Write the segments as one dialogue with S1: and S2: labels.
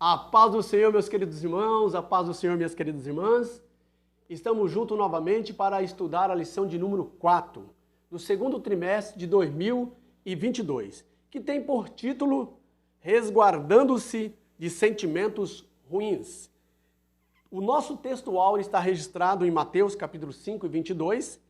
S1: A paz do Senhor, meus queridos irmãos, a paz do Senhor, minhas queridas irmãs. Estamos juntos novamente para estudar a lição de número 4, do segundo trimestre de 2022, que tem por título Resguardando-se de Sentimentos Ruins. O nosso texto áureo está registrado em Mateus capítulo 5 e 22.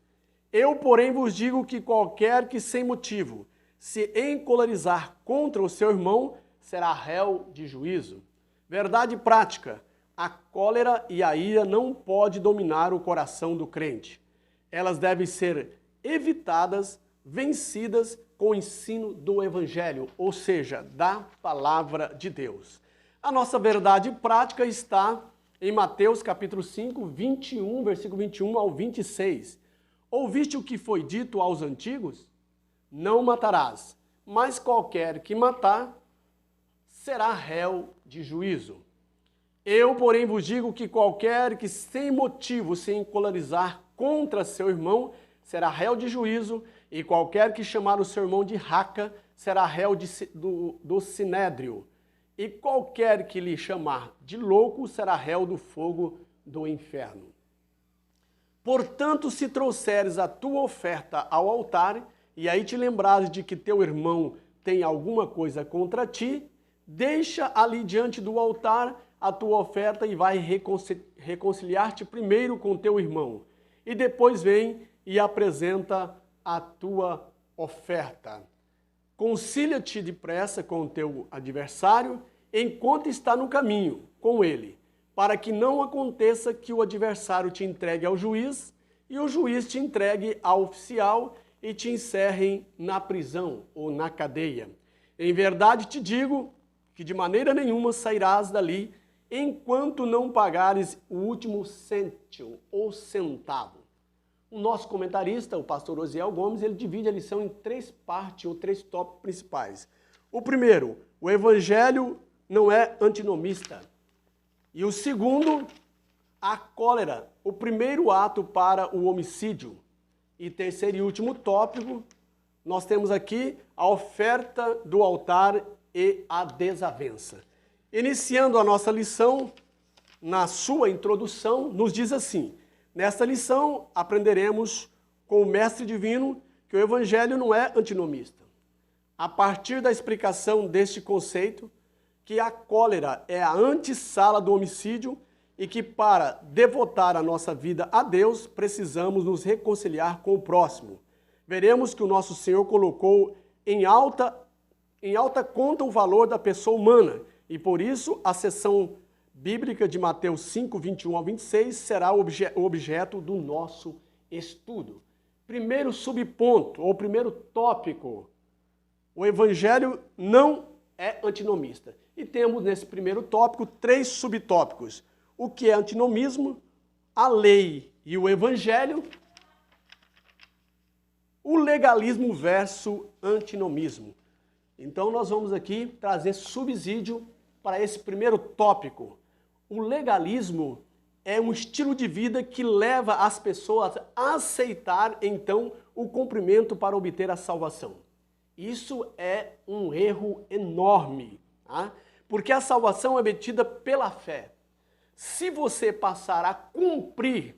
S1: Eu, porém, vos digo que qualquer que sem motivo se encolerizar contra o seu irmão será réu de juízo. Verdade prática, a cólera e a ira não pode dominar o coração do crente. Elas devem ser evitadas, vencidas com o ensino do Evangelho, ou seja, da Palavra de Deus. A nossa verdade prática está em Mateus capítulo 5, 21, versículo 21 ao 26. Ouviste o que foi dito aos antigos? Não matarás, mas qualquer que matar será réu de juízo. Eu, porém, vos digo que qualquer que sem motivo se encolerizar contra seu irmão será réu de juízo, e qualquer que chamar o seu irmão de raca será réu do sinédrio, e qualquer que lhe chamar de louco será réu do fogo do inferno. Portanto, se trouxeres a tua oferta ao altar, e aí te lembrares de que teu irmão tem alguma coisa contra ti, deixa ali diante do altar a tua oferta e vai reconciliar-te primeiro com teu irmão. E depois vem e apresenta a tua oferta. Concilia-te depressa com o teu adversário enquanto está no caminho com ele, para que não aconteça que o adversário te entregue ao juiz e o juiz te entregue ao oficial e te encerrem na prisão ou na cadeia. Em verdade te digo que de maneira nenhuma sairás dali enquanto não pagares o último cêntimo ou centavo. O nosso comentarista, o pastor Osiel Gomes, ele divide a lição em 3 partes ou 3 tópicos principais. O primeiro, o evangelho não é antinomista. E o segundo, a cólera, o primeiro ato para o homicídio. E terceiro e último tópico, nós temos aqui a oferta do altar e a desavença. Iniciando a nossa lição, na sua introdução, nos diz assim: nesta lição aprenderemos com o Mestre Divino que o Evangelho não é antinomista. A partir da explicação deste conceito, que a cólera é a antessala do homicídio e que para devotar a nossa vida a Deus, precisamos nos reconciliar com o próximo. Veremos que o nosso Senhor colocou em alta conta o valor da pessoa humana, e por isso a seção bíblica de Mateus 5, 21 ao 26 será o objeto do nosso estudo. Primeiro subponto, ou primeiro tópico, o Evangelho não é antinomista. E temos nesse primeiro tópico 3 subtópicos. O que é antinomismo, a lei e o Evangelho, o legalismo versus antinomismo. Então nós vamos aqui trazer subsídio para esse primeiro tópico. O legalismo é um estilo de vida que leva as pessoas a aceitar, então, o cumprimento para obter a salvação. Isso é um erro enorme, tá? Porque a salvação é obtida pela fé. Se você passar a cumprir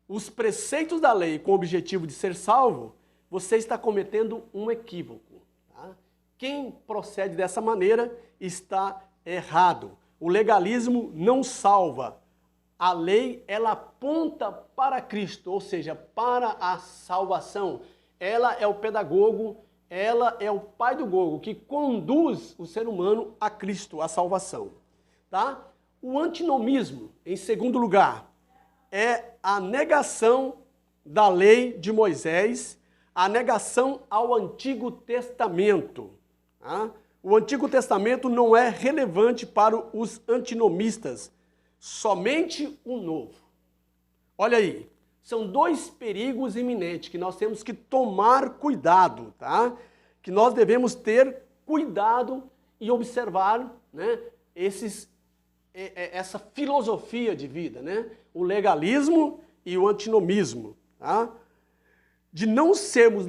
S1: os preceitos da lei com o objetivo de ser salvo, você está cometendo um equívoco. Tá? Quem procede dessa maneira está errado. O legalismo não salva. A lei, ela aponta para Cristo, ou seja, para a salvação. Ela é o pedagogo, ela é o pai do gogo, que conduz o ser humano a Cristo, a salvação. Tá? O antinomismo, em segundo lugar, é a negação da lei de Moisés, a negação ao Antigo Testamento. Tá? O Antigo Testamento não é relevante para os antinomistas, somente o Novo. Olha aí, são 2 perigos iminentes que nós temos que tomar cuidado, tá? Que nós devemos ter cuidado e observar, né, essa filosofia de vida, né? O legalismo e o antinomismo, tá? De não sermos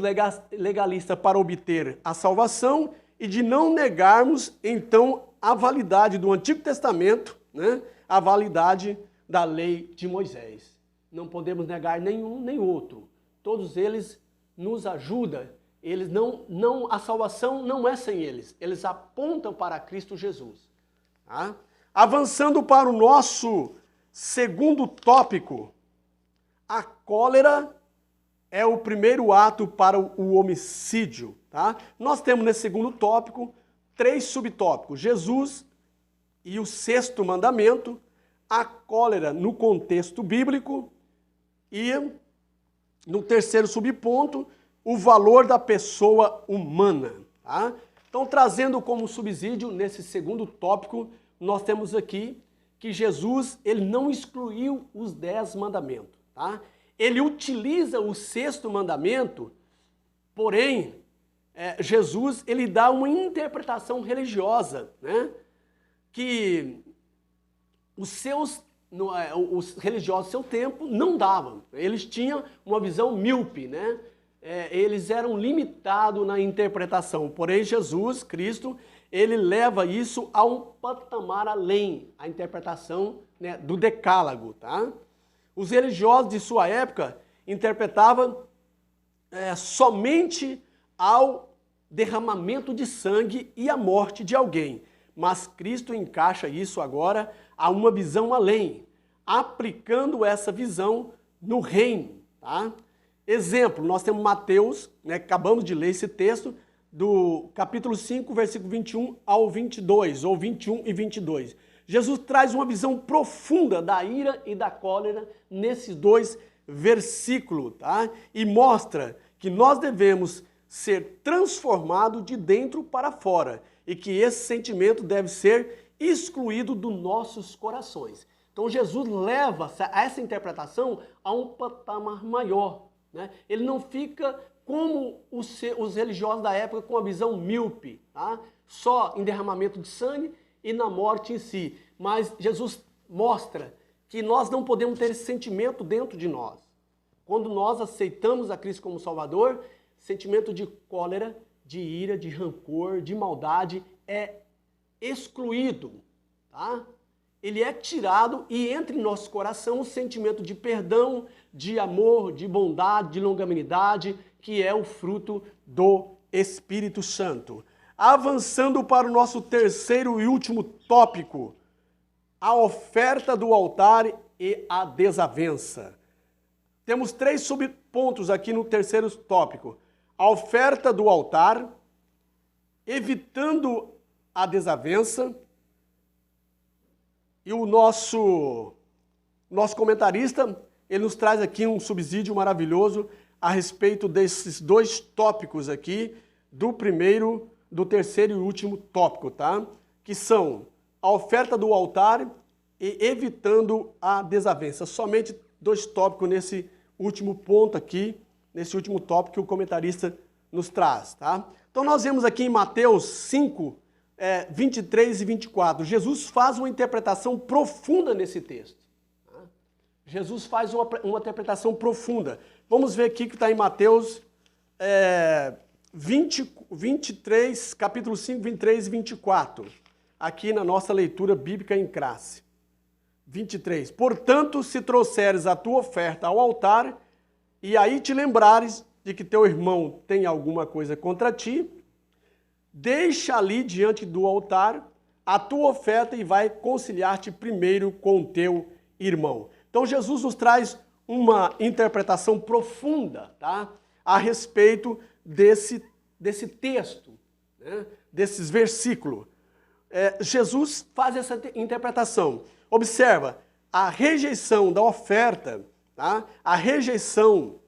S1: legalistas para obter a salvação e de não negarmos, então, a validade do Antigo Testamento, né, a validade da lei de Moisés. Não podemos negar nenhum nem outro. Todos eles nos ajudam. A salvação não é sem eles. Eles apontam para Cristo Jesus. Tá? Avançando para o nosso segundo tópico, a cólera é o primeiro ato para o homicídio. Tá? Nós temos nesse segundo tópico 3 subtópicos: Jesus e o sexto mandamento, a cólera no contexto bíblico e, no terceiro subponto, o valor da pessoa humana. Tá? Então, trazendo como subsídio nesse segundo tópico, nós temos aqui que Jesus ele não excluiu os 10 mandamentos. Tá? Ele utiliza o sexto mandamento, porém, Jesus ele dá uma interpretação religiosa, né? Que os religiosos do seu tempo não davam. Eles tinham uma visão míope, né? Eles eram limitados na interpretação. Porém, Jesus, Cristo, ele leva isso a um patamar além, a interpretação, né, do decálogo. Tá? Os religiosos de sua época interpretavam somente ao derramamento de sangue e a morte de alguém. Mas Cristo encaixa isso agora a uma visão além, aplicando essa visão no reino. Tá? Exemplo, nós temos Mateus, né, acabamos de ler esse texto, do capítulo 5, versículo 21 ao 22, ou 21 e 22. Jesus traz uma visão profunda da ira e da cólera nesses 2 versículos, tá? E mostra que nós devemos ser transformados de dentro para fora e que esse sentimento deve ser excluído dos nossos corações. Então Jesus leva essa interpretação a um patamar maior. Né? Ele não fica como os religiosos da época com a visão míope, tá? Só em derramamento de sangue e na morte em si. Mas Jesus mostra que nós não podemos ter esse sentimento dentro de nós. Quando nós aceitamos a Cristo como Salvador, sentimento de cólera, de ira, de rancor, de maldade é excluído. Tá? Ele é tirado e entra em nosso coração o sentimento de perdão, de amor, de bondade, de longanimidade, que é o fruto do Espírito Santo. Avançando para o nosso terceiro e último tópico, a oferta do altar e a desavença. Temos 3 subpontos aqui no terceiro tópico. A oferta do altar, evitando a desavença. E o nosso comentarista, ele nos traz aqui um subsídio maravilhoso a respeito desses 2 tópicos aqui, do primeiro, do terceiro e último tópico, tá? Que são a oferta do altar e evitando a desavença. Somente 2 tópicos nesse último ponto aqui, nesse último tópico que o comentarista nos traz, tá? Então nós vemos aqui em Mateus 5, 23 e 24. Jesus faz uma interpretação profunda nesse texto. Tá? Jesus faz uma interpretação profunda. Vamos ver aqui que está em Mateus 23, capítulo 5, 23 e 24. Aqui na nossa leitura bíblica em classe. 23. Portanto, se trouxeres a tua oferta ao altar, e aí te lembrares de que teu irmão tem alguma coisa contra ti, deixa ali diante do altar a tua oferta e vai conciliar-te primeiro com teu irmão. Então Jesus nos traz uma interpretação profunda, tá? A respeito desse texto, né? Desses versículos. Jesus faz essa interpretação. Observa, a rejeição da oferta, tá? A rejeição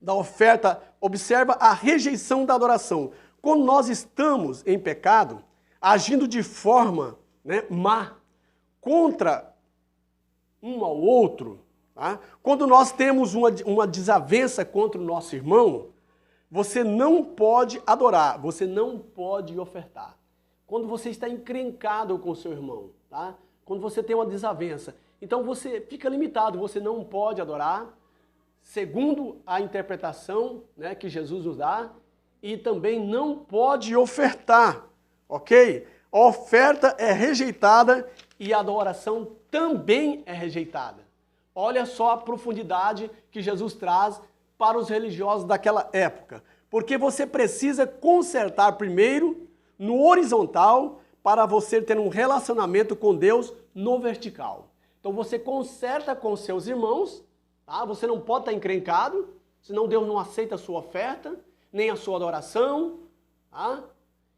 S1: da oferta, observa a rejeição da adoração. Quando nós estamos em pecado, agindo de forma, né, má, contra um ao outro, tá? Quando nós temos uma desavença contra o nosso irmão, você não pode adorar, você não pode ofertar. Quando você está encrencado com o seu irmão, tá? Quando você tem uma desavença, então você fica limitado, você não pode adorar, segundo a interpretação, né, que Jesus nos dá, e também não pode ofertar, ok? a oferta é rejeitada e a adoração também é rejeitada. Olha só a profundidade que Jesus traz para os religiosos daquela época. Porque você precisa consertar primeiro no horizontal para você ter um relacionamento com Deus no vertical. Então você conserta com seus irmãos, tá? Você não pode estar encrencado, senão Deus não aceita a sua oferta, nem a sua adoração. Tá?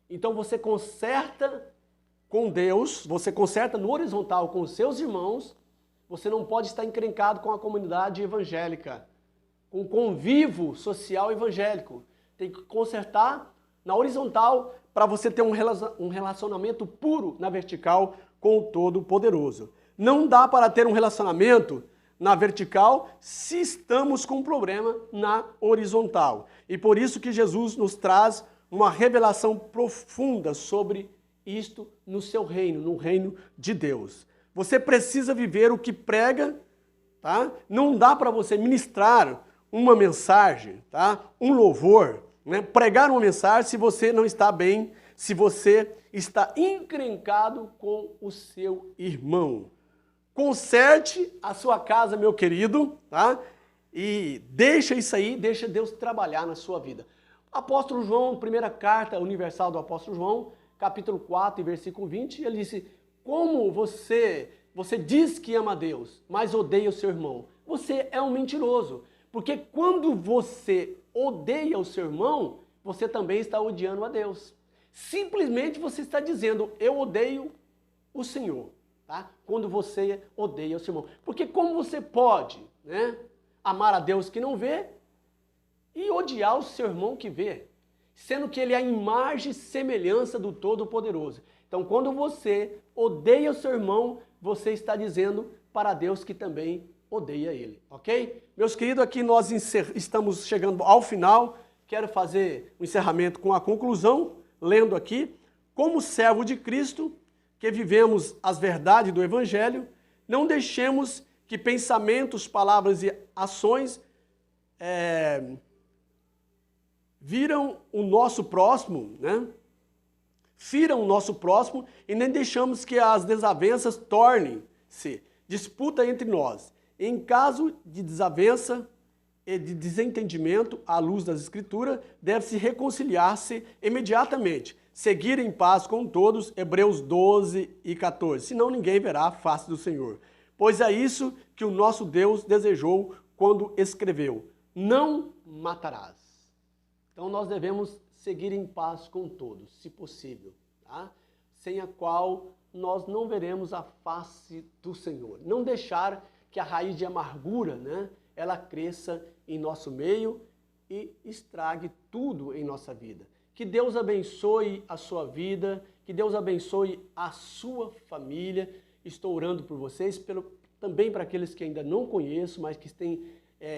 S1: Então você conserta com Deus, você conserta no horizontal com os seus irmãos, você não pode estar encrencado com a comunidade evangélica, com o convívio social evangélico. Tem que consertar na horizontal para você ter um relacionamento puro na vertical com o Todo-Poderoso. Não dá para ter um relacionamento na vertical se estamos com um problema na horizontal. E por isso que Jesus nos traz uma revelação profunda sobre isto no seu reino, no reino de Deus. Você precisa viver o que prega, tá? Não dá para você ministrar uma mensagem, tá? Um louvor, né? Pregar uma mensagem se você não está bem, se você está encrencado com o seu irmão. Conserte a sua casa, meu querido, tá? E deixa isso aí, deixa Deus trabalhar na sua vida. Apóstolo João, primeira carta universal do apóstolo João, capítulo 4, versículo 20, ele disse: como você diz que ama a Deus, mas odeia o seu irmão, você é um mentiroso. Porque quando você odeia o seu irmão, você também está odiando a Deus. Simplesmente você está dizendo: eu odeio o Senhor, tá? Quando você odeia o seu irmão. Porque como você pode, né, amar a Deus que não vê e odiar o seu irmão que vê? Sendo que ele é a imagem e semelhança do Todo-Poderoso. Então, quando você odeia o seu irmão, você está dizendo para Deus que também odeia ele, ok? Meus queridos, aqui nós estamos chegando ao final. Quero fazer o encerramento com a conclusão, lendo aqui: como servo de Cristo, que vivemos as verdades do Evangelho, não deixemos que pensamentos, palavras e ações viram o nosso próximo, né? Firam o nosso próximo, e nem deixamos que as desavenças tornem-se disputa entre nós. Em caso de desavença e de desentendimento, à luz das Escrituras, deve-se reconciliar-se imediatamente, seguir em paz com todos, Hebreus 12 e 14, senão ninguém verá a face do Senhor. Pois é isso que o nosso Deus desejou quando escreveu: não matarás. Então nós devemos seguir em paz com todos, se possível, tá? Sem a qual nós não veremos a face do Senhor. Não deixar que a raiz de amargura, né, ela cresça em nosso meio e estrague tudo em nossa vida. Que Deus abençoe a sua vida, que Deus abençoe a sua família. Estou orando por vocês, também para aqueles que ainda não conheço, mas que têm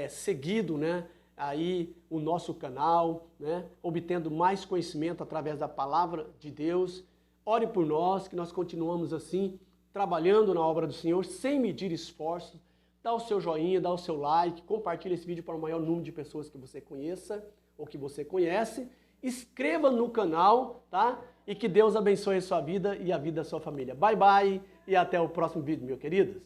S1: seguido, né, aí o nosso canal, né, obtendo mais conhecimento através da palavra de Deus. Ore por nós, que nós continuamos assim, trabalhando na obra do Senhor, sem medir esforço. Dá o seu joinha, dá o seu like, compartilhe esse vídeo para o maior número de pessoas que você conheça ou que você conhece. Inscreva no canal, tá? E que Deus abençoe a sua vida e a vida da sua família. Bye, bye e até o próximo vídeo, meus queridos.